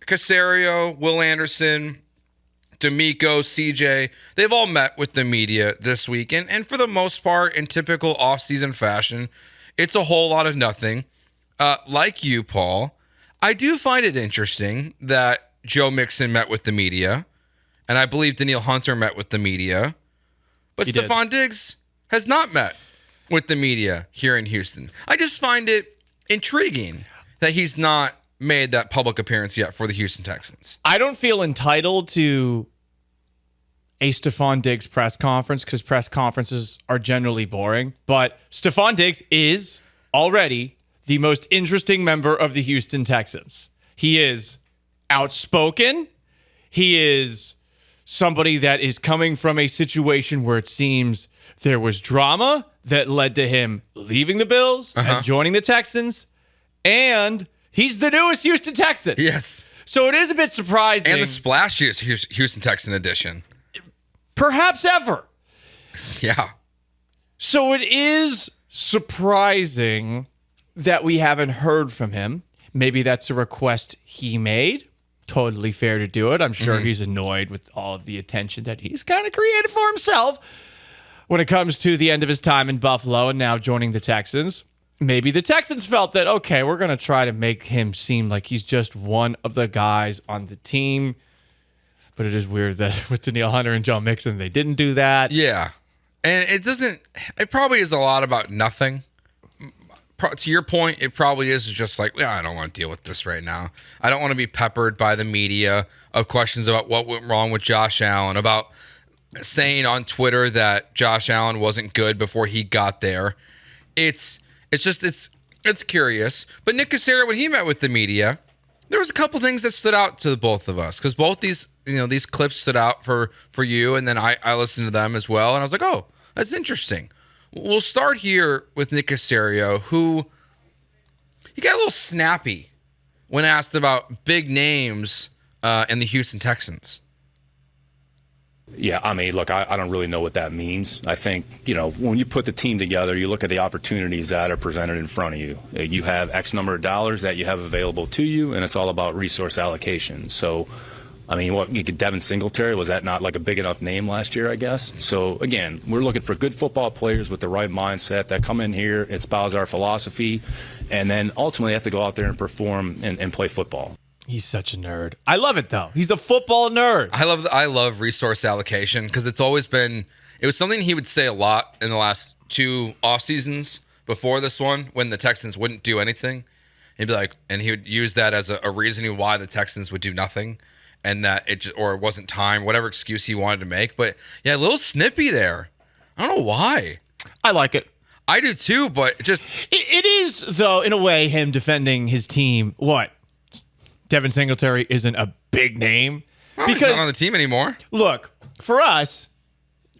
Caserio, Will Anderson, D'Amico, CJ, they've all met with the media this week. And for the most part, in typical offseason fashion, it's a whole lot of nothing. Like you, Paul, I do find it interesting that Joe Mixon met with the media, and I believe Danielle Hunter met with the media, but Stefon Diggs has not met with the media here in Houston. I just find it intriguing that he's not made that public appearance yet for the Houston Texans. I don't feel entitled to a Stefon Diggs press conference because press conferences are generally boring, but Stefon Diggs is already the most interesting member of the Houston Texans. He is outspoken. He is somebody that is coming from a situation where it seems there was drama that led to him leaving the Bills and joining the Texans. And he's the newest Houston Texan. Yes. So it is a bit surprising. And the splashiest Houston Texan edition. Perhaps ever. Yeah. So it is surprising that we haven't heard from him. Maybe that's a request he made. Totally fair to do it. I'm sure he's annoyed with all of the attention that he's kind of created for himself when it comes to the end of his time in Buffalo and now joining the Texans. Maybe the Texans felt that, okay, we're going to try to make him seem like he's just one of the guys on the team. But it is weird that with Danielle Hunter and Joe Mixon, they didn't do that. Yeah. And it probably is a lot about nothing. To your point, it probably is just like, I don't want to deal with this right now. I don't want to be peppered by the media of questions about what went wrong with Josh Allen, about saying on Twitter that Josh Allen wasn't good before he got there. It's curious. But Nick Caserio, when he met with the media, there was a couple things that stood out to both of us because both these clips stood out for you, and then I listened to them as well, and I was like, oh, that's interesting. We'll start here with Nick Caserio, who he got a little snappy when asked about big names in the Houston Texans. Yeah, I mean, look, I don't really know what that means. I think, when you put the team together, you look at the opportunities that are presented in front of you. You have X number of dollars that you have available to you, and it's all about resource allocation. So, I mean, Devin Singletary, was that not like a big enough name last year, I guess? So, again, we're looking for good football players with the right mindset that come in here, espouse our philosophy, and then ultimately have to go out there and perform and play football. He's such a nerd. I love it, though. He's a football nerd. I love resource allocation because it was something he would say a lot in the last two off seasons before this one when the Texans wouldn't do anything. He'd be like, and he would use that as a reasoning why the Texans would do nothing. And that it wasn't time, whatever excuse he wanted to make. But yeah, a little snippy there. I don't know why. I like it. I do too, but just it is, though, in a way, him defending his team. What? Devin Singletary isn't a big name. Well, he's not on the team anymore. Look, for us,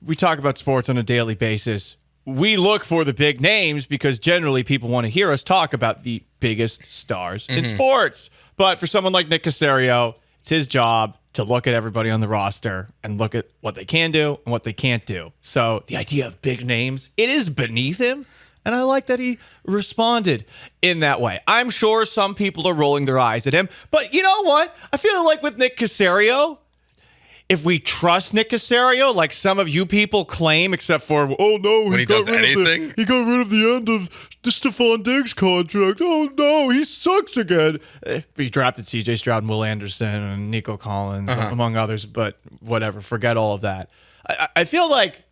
we talk about sports on a daily basis. We look for the big names because generally people want to hear us talk about the biggest stars in sports. But for someone like Nick Caserio, it's his job to look at everybody on the roster and look at what they can do and what they can't do. So the idea of big names, it is beneath him. And I like that he responded in that way. I'm sure some people are rolling their eyes at him. But you know what? I feel like with Nick Caserio, if we trust Nick Caserio, like some of you people claim, except for, oh no, he got rid of the end of the Stefon Diggs contract. Oh no, he sucks again. He drafted CJ Stroud and Will Anderson and Nico Collins, among others, but whatever, forget all of that. I feel like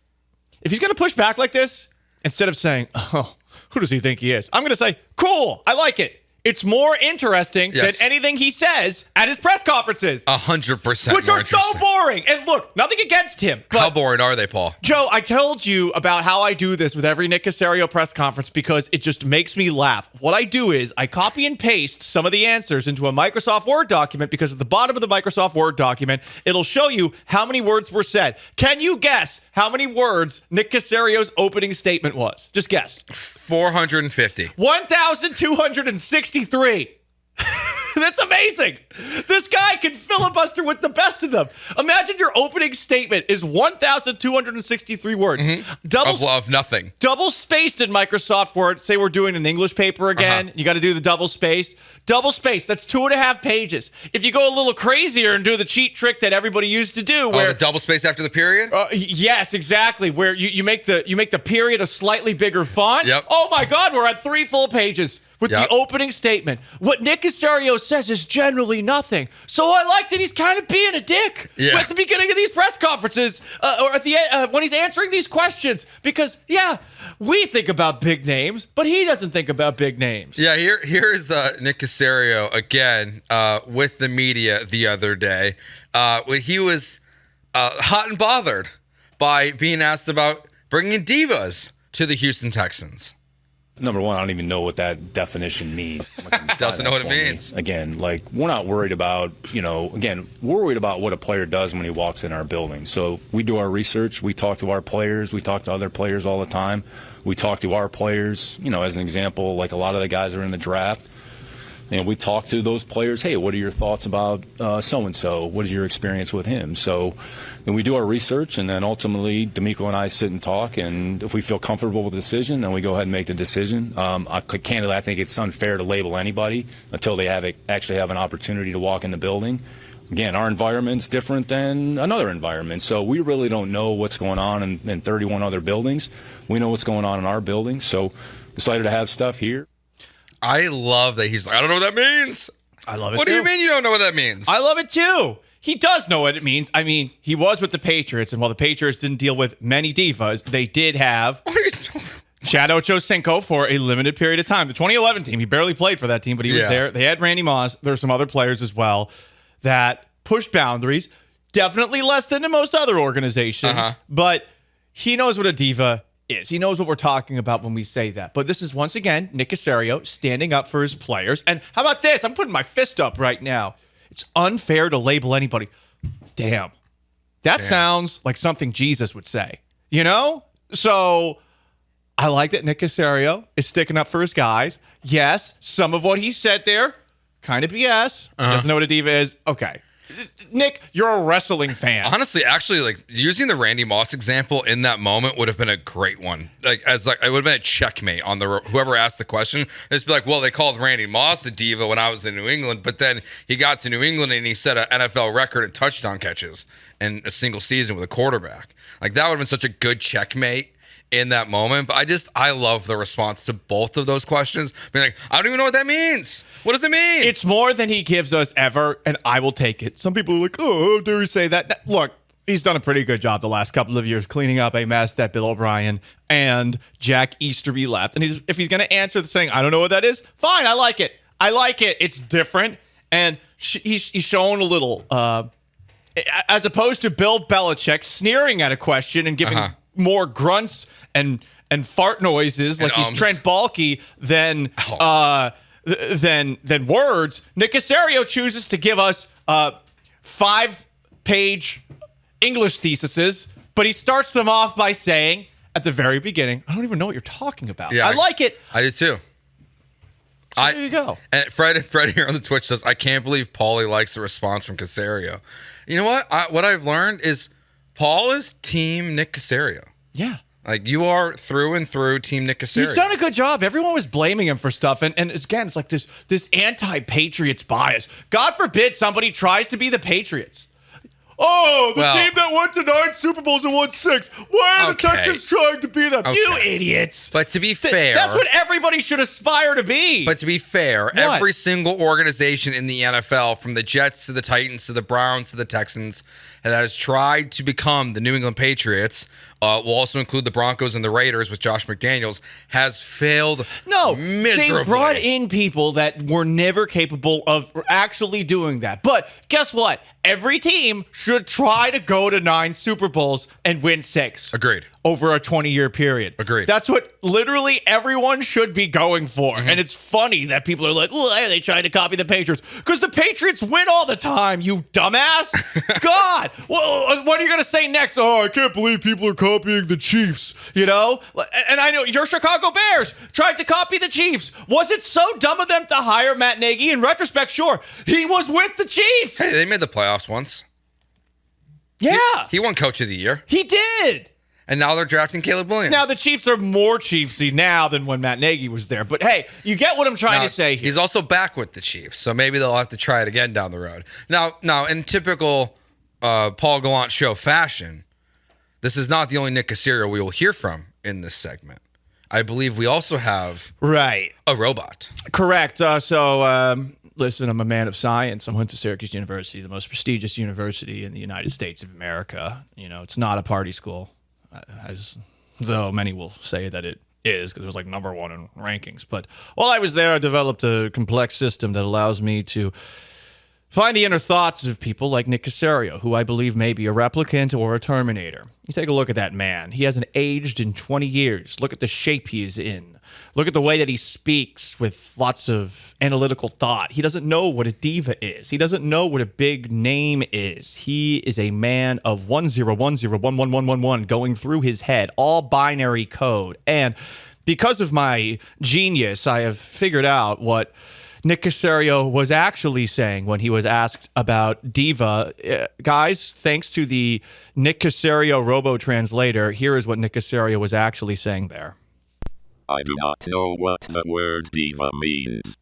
if he's going to push back like this, instead of saying, oh, who does he think he is? I'm going to say, cool, I like it. It's more interesting than anything he says at his press conferences. 100%. Which are so boring. And look, nothing against him. But how boring are they, Paul? Joe, I told you about how I do this with every Nick Caserio press conference because it just makes me laugh. What I do is I copy and paste some of the answers into a Microsoft Word document because at the bottom of the Microsoft Word document, it'll show you how many words were said. Can you guess how many words Nick Caserio's opening statement was? Just guess. 450. 1,263. That's amazing. This guy can filibuster with the best of them. Imagine your opening statement is 1,263 words. Of nothing. Double spaced in Microsoft Word. Say we're doing an English paper again. You got to do the double spaced. Double spaced. That's 2.5 pages. If you go a little crazier and do the cheat trick that everybody used to do, where the double space after the period. Yes, exactly. Where you make the period a slightly bigger font. Yep. Oh my God, we're at 3 full pages with the opening statement. What Nick Caserio says is generally nothing. So I like that he's kind of being a dick at the beginning of these press conferences or at the end when he's answering these questions. Because, we think about big names, but he doesn't think about big names. Yeah, here's Nick Caserio again with the media the other day. When he was hot and bothered by being asked about bringing divas to the Houston Texans. Number one, I don't even know what that definition means. Doesn't know what it means. Again, we're not worried about, we're worried about what a player does when he walks in our building. So we do our research. We talk to our players. We talk to other players all the time. We talk to our players, as an example, like a lot of the guys are in the draft. And we talk to those players, hey, what are your thoughts about so-and-so? What is your experience with him? So then we do our research, and then ultimately D'Amico and I sit and talk, and if we feel comfortable with the decision, then we go ahead and make the decision. Candidly, I think it's unfair to label anybody until they actually have an opportunity to walk in the building. Again, our environment's different than another environment, so we really don't know what's going on in 31 other buildings. We know what's going on in our building, so excited to have stuff here. I love that he's like, I don't know what that means. I love it. What do you mean you don't know what that means? I love it too. He does know what it means. I mean, he was with the Patriots, and while the Patriots didn't deal with many divas, they did have Chad Ochocinco for a limited period of time. The 2011 team, he barely played for that team, but he was there. They had Randy Moss. There were some other players as well that pushed boundaries. Definitely less than in most other organizations, but he knows what a diva is. He knows what we're talking about when we say that. But this is, once again, Nick Caserio standing up for his players. And how about this? I'm putting my fist up right now. It's unfair to label anybody. Damn. That sounds like something Jesus would say. So I like that Nick Caserio is sticking up for his guys. Yes, some of what he said there, kind of BS. Doesn't know what a diva is. Okay. Nick, you're a wrestling fan. Honestly, actually, using the Randy Moss example in that moment would have been a great one. It would have been a checkmate on whoever asked the question. Just be like, well, they called Randy Moss a diva when I was in New England, but then he got to New England and he set an NFL record in touchdown catches in a single season with a quarterback. That would have been such a good checkmate in that moment. But I love the response to both of those questions. Being like, I don't even know what that means. What does it mean? It's more than he gives us ever, and I will take it. Some people are like, oh, how dare he say that? Look, he's done a pretty good job the last couple of years cleaning up a mess that Bill O'Brien and Jack Easterby left. And if he's going to answer the saying, I don't know what that is, fine, I like it. It's different. And he's shown a little, as opposed to Bill Belichick sneering at a question and giving more grunts and fart noises like he's Trent Baalke than words. Nick Caserio chooses to give us 5-page English theses, but he starts them off by saying at the very beginning, I don't even know what you're talking about. I like it. I did too. So there you go. And Fred here on the Twitch says, I can't believe Paulie likes the response from Caserio. You know what? What I've learned is Paul is team Nick Caserio. Yeah. You are through and through team Nick Caserio. He's done a good job. Everyone was blaming him for stuff. And again, it's like this anti-Patriots bias. God forbid somebody tries to be the Patriots. Oh, the team that went to 9 Super Bowls and won 6. Why are the Texans trying to be them? You idiots. But to be fair. That's what everybody should aspire to be. But to be fair, every single organization in the NFL, from the Jets to the Titans to the Browns to the Texans, that has tried to become the New England Patriots, will also include the Broncos and the Raiders with Josh McDaniels, has failed miserably. They brought in people that were never capable of actually doing that. But guess what? Every team should try to go to 9 Super Bowls and win 6. Agreed. Over a 20-year period. Agreed. That's what literally everyone should be going for. And it's funny that people are like, well, are they trying to copy the Patriots? Because the Patriots win all the time, you dumbass. God. Well, what are you going to say next? Oh, I can't believe people are copying the Chiefs, you know? And I know your Chicago Bears tried to copy the Chiefs. Was it so dumb of them to hire Matt Nagy? In retrospect, sure. He was with the Chiefs. Hey, they made the playoffs once. Yeah. He won Coach of the Year. He did. And now they're drafting Caleb Williams. Now, the Chiefs are more Chiefsy now than when Matt Nagy was there. But, hey, you get what I'm trying to say here. He's also back with the Chiefs, so maybe they'll have to try it again down the road. Now, in typical Paul Gallant show fashion, this is not the only Nick Caserio we will hear from in this segment. I believe we also have a robot. Correct. Listen, I'm a man of science. I went to Syracuse University, the most prestigious university in the United States of America. You know, it's not a party school, as though many will say that it is, because it was like number 1 in rankings. But while I was there, I developed a complex system that allows me to find the inner thoughts of people like Nick Caserio, who I believe may be a replicant or a Terminator. You take a look at that man. He hasn't aged in 20 years. Look at the shape he is in. Look at the way that he speaks with lots of analytical thought. He doesn't know what a diva is. He doesn't know what a big name is. He is a man of 1010111111 going through his head, all binary code. And because of my genius, I have figured out what Nick Caserio was actually saying when he was asked about diva. Guys, thanks to the Nick Caserio robo-translator, here is what Nick Caserio was actually saying there. I do not know what the word diva means.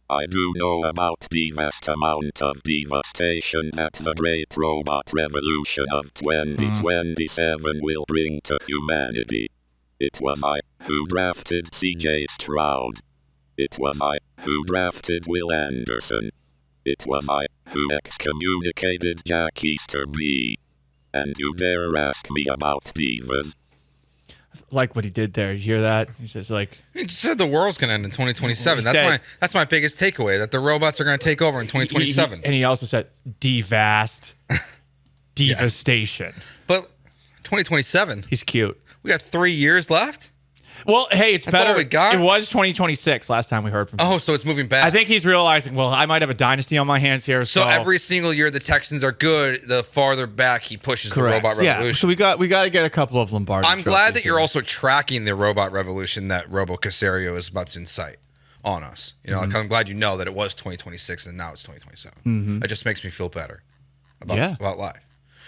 I do know about the vast amount of devastation that the great robot revolution of 2027 will bring to humanity. It was I who drafted C.J. Stroud. It was I who drafted Will Anderson. It was I who excommunicated Jack Easterby. And you dare ask me about divas? Like what he did there. You hear that? He says, like, He just said the world's going to end in 2027. He That's my biggest takeaway, that the robots are going to take over in 2027. And he also said devast devastation. But 2027, He's cute. we got 3 years left? Well, hey, it's That's better. all we got? It was 2026 last time we heard from him. Oh, so it's moving back. I think he's realizing, well, I might have a dynasty on my hands here. so every single year the Texans are good, the farther back he pushes Correct. the robot revolution. Yeah, so we got to get a couple of Lombardi I'm glad that trophies you're here. also tracking the robot revolution that Robo Caserio is about to incite on us. You know, like, I'm glad you know that it was 2026 and now it's 2027. It just makes me feel better about life.